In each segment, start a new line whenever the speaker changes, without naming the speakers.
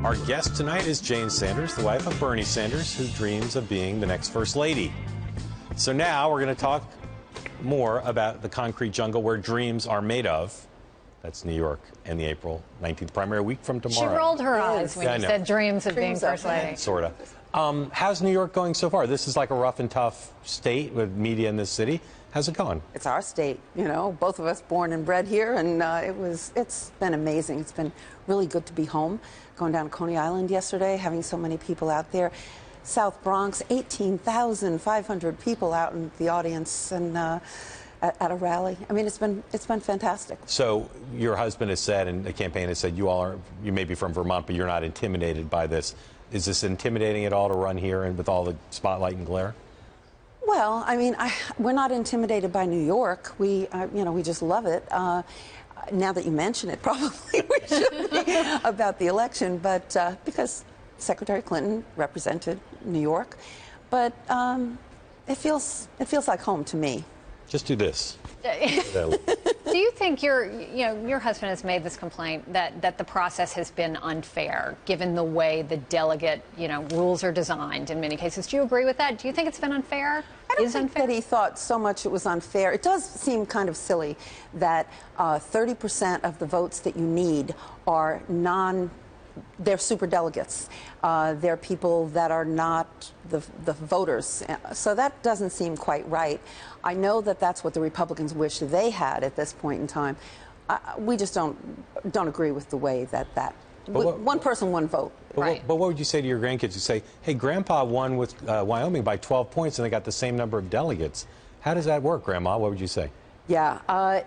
Our guest tonight is Jane Sanders, the wife of Bernie Sanders, who dreams of being the next First Lady. So now we're going to talk more about the concrete jungle where dreams are made of. That's New York and the April 19th primary, a week from tomorrow.
She rolled her eyes when you said dreams of being First Lady.
Sort of. How's New York going so far? This is like a rough and tough state with media in this city. How's it going?
It's our state, you know, both of us born and bred here, and it's been amazing. It's been really good to be home. Going down to Coney Island yesterday, having so many people out there. South Bronx, 18,500 people out in the audience and at a rally. I mean, it's been fantastic.
So your husband has said, and the campaign has said, you may be from Vermont, but you're not intimidated by this. Is this intimidating at all to run here and with all the spotlight and glare?
Well, I mean, we're not intimidated by New York. We just love it. Now that you mention it, probably we should be about the election, but because Secretary Clinton represented New York, but it feels like home to me.
Just do this.
Do you think your husband has made this complaint that the process has been unfair, given the way the delegate, rules are designed in many cases? Do you agree with that? Do you think it's been unfair?
I don't think that he thought so much it was unfair. It does seem kind of silly that 30% of the votes that you need are they're superdelegates. They're people that are not the voters. So that doesn't seem quite right. I know that that's what the Republicans wish they had at this point in time. We just don't agree with the way that one person, one vote.
But what would you say to your grandkids who say, hey, Grandpa won with Wyoming by 12 points and they got the same number of delegates? How does that work, Grandma? What would you say?
Yeah,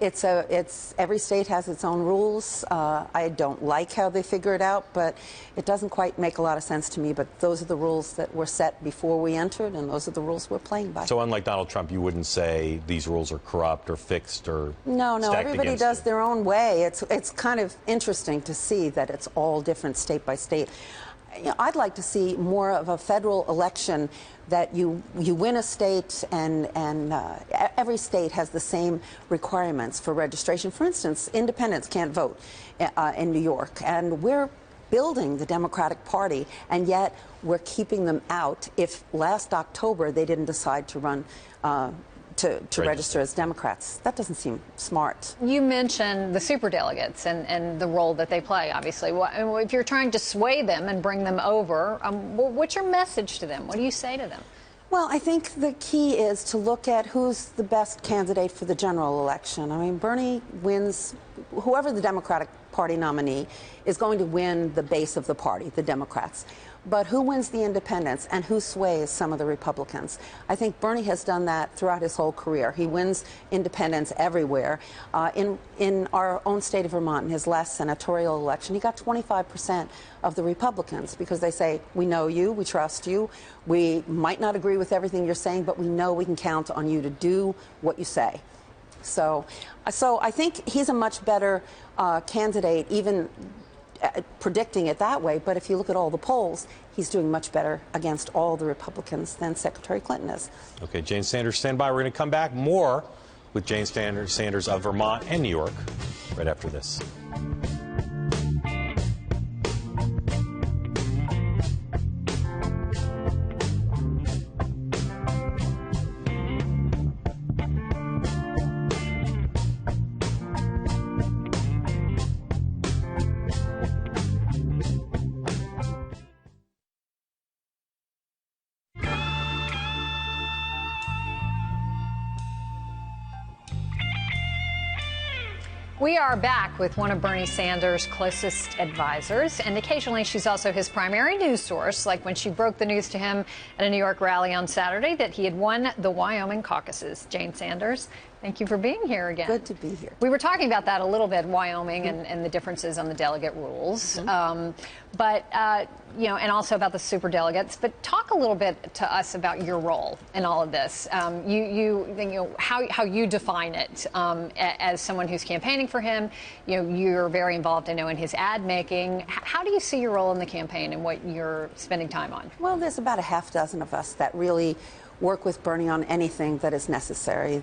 it's every state has its own rules. I don't like how they figure it out, but it doesn't quite make a lot of sense to me. But those are the rules that were set before we entered, and those are the rules we're playing by.
So unlike Donald Trump, you wouldn't say these rules are corrupt or fixed or
No, everybody does
you.
their own way. It's kind of interesting to see that it's all different state by state. I'd like to see more of a federal election that you win a state and every state has the same requirements for registration. For instance, independents can't vote in New York, and we're building the Democratic Party, and yet we're keeping them out if last October they didn't decide to run to register as Democrats. That doesn't seem smart.
You mentioned the superdelegates and the role that they play, obviously. If you're trying to sway them and bring them over, what's your message to them? What do you say to them?
Well, I think the key is to look at who's the best candidate for the general election. I mean, Bernie wins, whoever the Democratic Party nominee is going to win the base of the party, the Democrats. But who wins the independents and who sways some of the Republicans? I think Bernie has done that throughout his whole career. He wins independents everywhere. In our own state of Vermont, in his last senatorial election, he got 25% of the Republicans because they say, we know you, we trust you, we might not agree with everything you're saying, but we know we can count on you to do what you say. So I think he's a much better candidate, even predicting it that way. But if you look at all the polls, he's doing much better against all the Republicans than Secretary Clinton is.
Okay, Jane Sanders, stand by. We're going to come back more with Jane Sanders of Vermont and New York right after this.
We are back with one of Bernie Sanders' closest advisors, and occasionally she's also his primary news source, like when she broke the news to him at a New York rally on Saturday that he had won the Wyoming caucuses. Jane Sanders, thank you for being here again.
Good to be here.
We were talking about that a little bit, Wyoming, and the differences on the delegate rules, and also about the superdelegates. But talk a little bit to us about your role in all of this. How you define it as someone who's campaigning for him. You're very involved, I know, in his ad making. How do you see your role in the campaign and what you're spending time on? Well,
there's about a half dozen of us that really work with Bernie on anything that is necessary,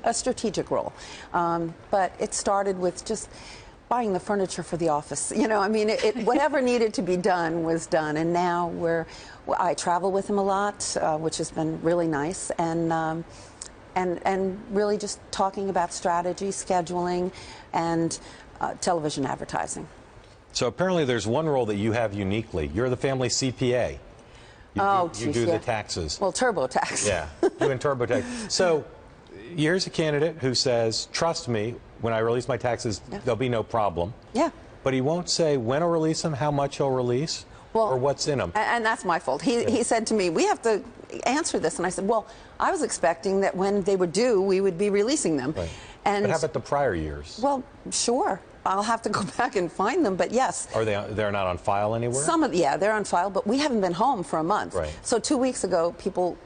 a strategic role. But it started with just buying the furniture for the office. You know, I mean, whatever needed to be done was done. And now I travel with him a lot, which has been really nice. And really just talking about strategy, scheduling, and television advertising.
So apparently there's one role that you have uniquely. You're the family CPA. You do the taxes.
Well, TurboTax.
Yeah, doing TurboTax. So here's a candidate who says, trust me, when I release my taxes, there'll be no problem.
Yeah.
But he won't say when he'll release them, how much he'll release, or what's in them.
And that's my fault. He said to me, we have to answer this. And I said, well, I was expecting that when they were due, we would be releasing them.
Right.
And
but how about the prior years?
Well, sure. I'll have to go back and find them, but yes.
Are they're not on file anywhere?
They're on file, but we haven't been home for a month.
Right.
So 2 weeks ago, people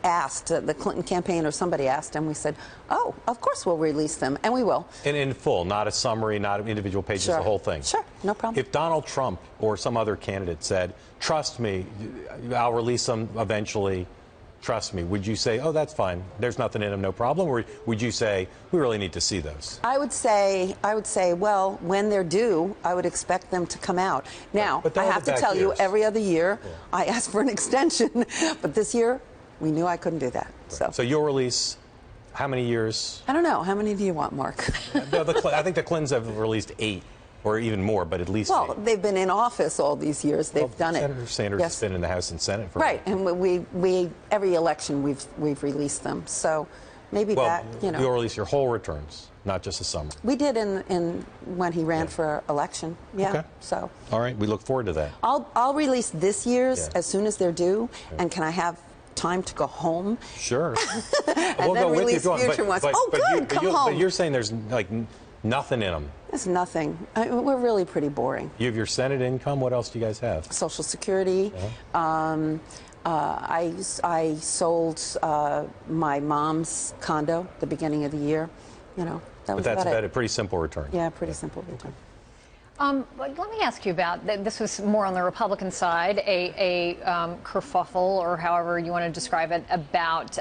asked, the Clinton campaign or somebody asked, and we said, oh, of course we'll release them, and we will.
And in full, not a summary, not individual pages,
Sure.
the whole thing.
Sure, no problem.
If Donald Trump or some other candidate said, trust me, I'll release them eventually, trust me, would you say, oh, that's fine, there's nothing in them, no problem? Or would you say, we really need to see those?
I would say, well, when they're due, I would expect them to come out. Now, I have to tell you, every other year, I ask for an extension, but this year, we knew I couldn't do that.
Right. So you'll release how many years?
I don't know. How many do you want, Mark?
I think the Clintons have released 8. Or even more, but at least 8.
Well, they've been in office all these years. They've done
Senator
it.
Sanders has been in the House and Senate for
right, and we every election we've released them. So maybe
you'll release your whole returns, not just a summary.
We did in when he ran for election. Yeah.
Okay.
So.
All right, we look forward to that.
I'll release this year's as soon as they're due, and can I have time to go home?
Sure.
And
we'll
then
go
release
with you.
future ones. Oh, good, come home.
But you're saying there's like nothing in them.
There's nothing. We're really pretty boring.
You have your Senate income. What else do you guys have?
Social Security. I sold my mom's condo at the beginning of the year. You know, that was
But that's
about
a pretty simple return.
Yeah, pretty simple return.
But let me ask you about, this was more on the Republican side, a kerfuffle, or however you want to describe it, about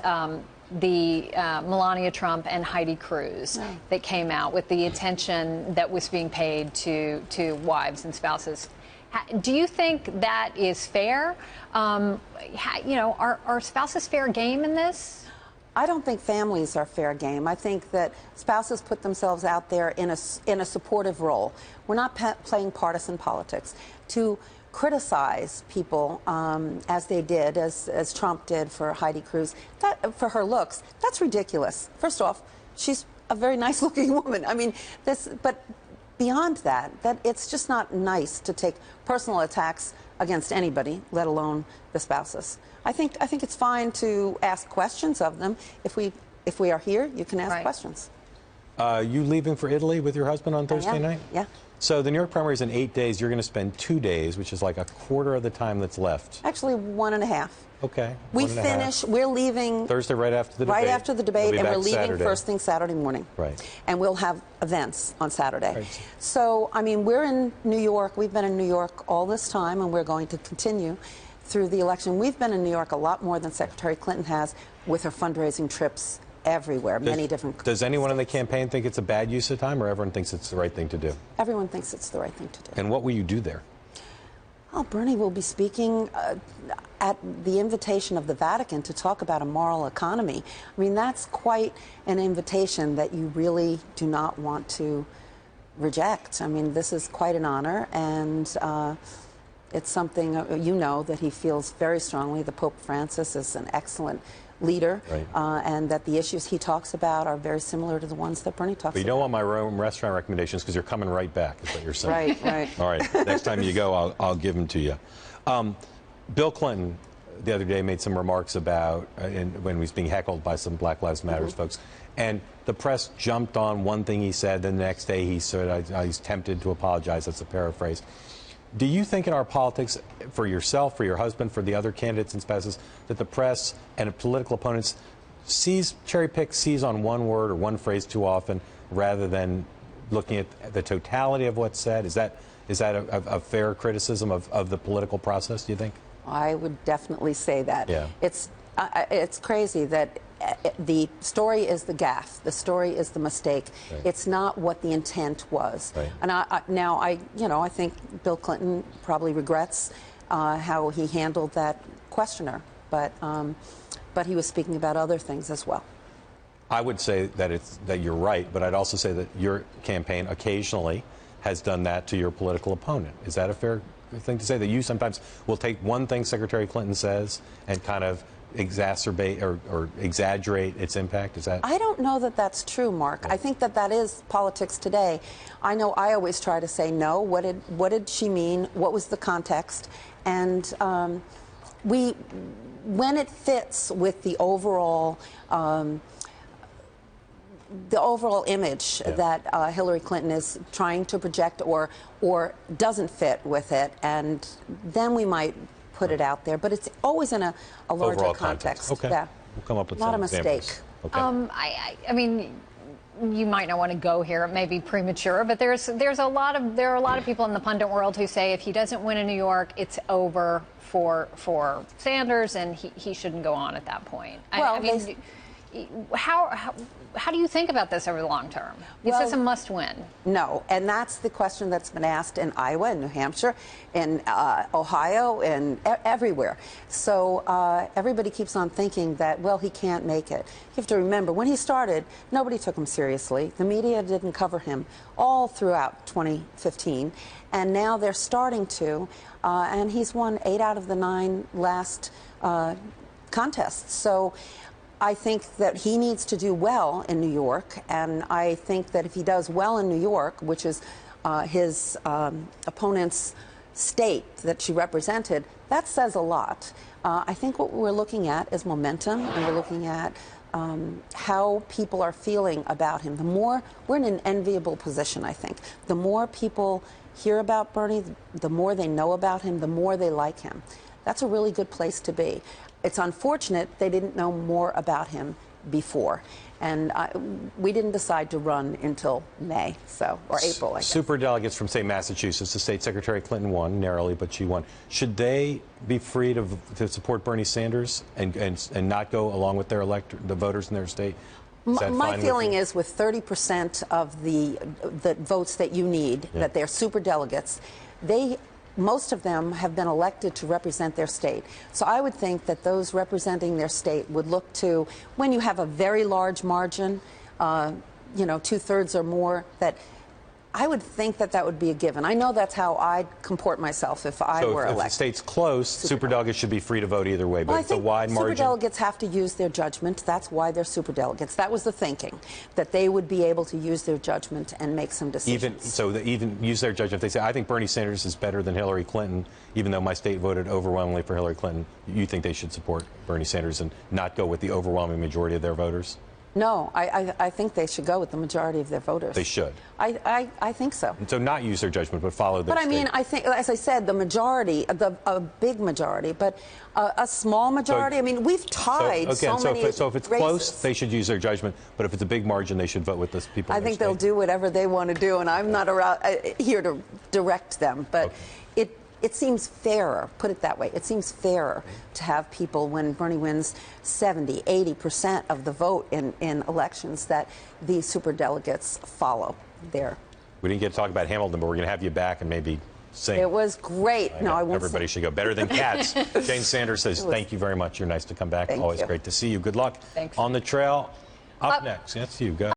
the Melania Trump and Heidi Cruz that came out with the attention that was being paid to wives and spouses. Do you think that is fair? Are spouses fair game in this?
I don't think families are fair game. I think that spouses put themselves out there in a supportive role. We're not playing partisan politics. To criticize people as they did, as Trump did for Heidi Cruz, for her looks, that's ridiculous. First off, she's a very nice-looking woman. I mean, but beyond that, it's just not nice to take personal attacks against anybody, let alone the spouses. I think it's fine to ask questions of them. If we are here, you can ask questions.
You leaving for Italy with your husband on Thursday night?
Yeah.
So the New York primary is in 8 days. You're going to spend 2 days, which is like a quarter of the time that's left.
Actually, 1.5.
Okay.
We finish. We're leaving
Thursday right after the debate.
Right after the debate, and we're leaving
Saturday.
first thing Saturday morning.
Right.
And we'll have events on Saturday.
Right.
So, I mean, we're in New York. We've been in New York all this time, and we're going to continue through the election. We've been in New York a lot more than Secretary Clinton has with her fundraising trips everywhere, many different.
Does anyone in the campaign think it's a bad use of time, or everyone thinks it's the right thing to do?
Everyone thinks it's the right thing to do.
And what will you do there?
Oh, Bernie will be speaking at the invitation of the Vatican to talk about a moral economy. I mean, that's quite an invitation that you really do not want to reject. I mean, this is quite an honor, and it's something, that he feels very strongly. The Pope Francis is an excellent leader, and that the issues he talks about are very similar to the ones that Bernie talks about.
But you don't want my Rome restaurant recommendations because you're coming right back, is what you're saying.
Right.
All right. Next time you go, I'll give them to you. Bill Clinton the other day made some remarks about when he was being heckled by some Black Lives Matter folks. And the press jumped on one thing he said. Then the next day he said, he's tempted to apologize. That's a paraphrase. Do you think in our politics, for yourself, for your husband, for the other candidates and spouses, that the press and political opponents sees on one word or one phrase too often, rather than looking at the totality of what's said? Is that a fair criticism of the political process, do you think?
I would definitely say that.
Yeah.
It's crazy that the story is the gaffe. The story is the mistake.
Right.
It's not what the intent was.
Right.
And I think Bill Clinton probably regrets how he handled that questioner, but he was speaking about other things as well.
I would say that you're right, but I'd also say that your campaign occasionally has done that to your political opponent. Is that a fair thing to say, that you sometimes will take one thing Secretary Clinton says and kind of exacerbate or exaggerate its impact? Is that?
I don't know that that's true, Mark. I think that is politics today. I know I always try to say no. What did she mean? What was the context? And when it fits with the overall image that Hillary Clinton is trying to project, or doesn't fit with it, and then we might put it out there. But it's always in a larger
overall
context.
Okay.
Yeah.
We'll come up with
not
some
a mistake.
examples. Okay.
I mean, you might not want to go here. It may be premature, but there are a lot of people in the pundit world who say if he doesn't win in New York, it's over for Sanders, and he shouldn't go on at that point.
Well,
how do you think about this over the long term? Is this a must-win?
No, and that's the question that's been asked in Iowa, in New Hampshire, in Ohio, and everywhere. So everybody keeps on thinking that, well, he can't make it. You have to remember, when he started, nobody took him seriously. The media didn't cover him all throughout 2015, and now they're starting to, and he's won 8 out of the 9 last contests. So I think that he needs to do well in New York, and I think that if he does well in New York, which is his opponent's state that she represented, that says a lot. I think what we're looking at is momentum, and we're looking at how people are feeling about him. The more, we're in an enviable position, I think. The more people hear about Bernie, the more they know about him, the more they like him. That's a really good place to be. It's unfortunate they didn't know more about him before. And we didn't decide to run until May, or April, I guess.
Superdelegates from, say, Massachusetts, the state Secretary Clinton won narrowly, but she won. Should they be free to support Bernie Sanders and not go along with their the voters in their state?
My feeling is with 30% of the votes that you need, that they're superdelegates, most of them have been elected to represent their state. So I would think that those representing their state would look to, when you have a very large margin, 2/3 or more, that I would think that would be a given. I know that's how I'd comport myself if I were elected.
If the state's close, superdelegates should be free to vote either way, but it's a wide margin.
Superdelegates have to use their judgment. That's why they're superdelegates. That was the thinking, that they would be able to use their judgment and make some decisions.
Even use their judgment. If they say, I think Bernie Sanders is better than Hillary Clinton, even though my state voted overwhelmingly for Hillary Clinton, you think they should support Bernie Sanders and not go with the overwhelming majority of their voters?
No, I think they should go with the majority of their voters.
They should.
I think so.
And so not use their judgment, but follow their
But I mean, I think, as I said, the majority, a big majority, but a small majority. I mean, we've tied so many
So if it's close, they should use their judgment. But if it's a big margin, they should vote with the people.
I think they'll do whatever they want to do, and I'm not here to direct them. But it seems fairer, put it that way. It seems fairer to have people, when Bernie wins 70, 80% of the vote in elections, that these superdelegates follow there.
We didn't get to talk about Hamilton, but we're going to have you back and maybe sing.
It was great. No, I won't.
Everybody should go. Better than cats. Jane Sanders says, thank you very much. You're nice to come back.
Thank
Always
you.
great to see you. Good luck.
Thanks.
On the trail, up next. That's you. Go.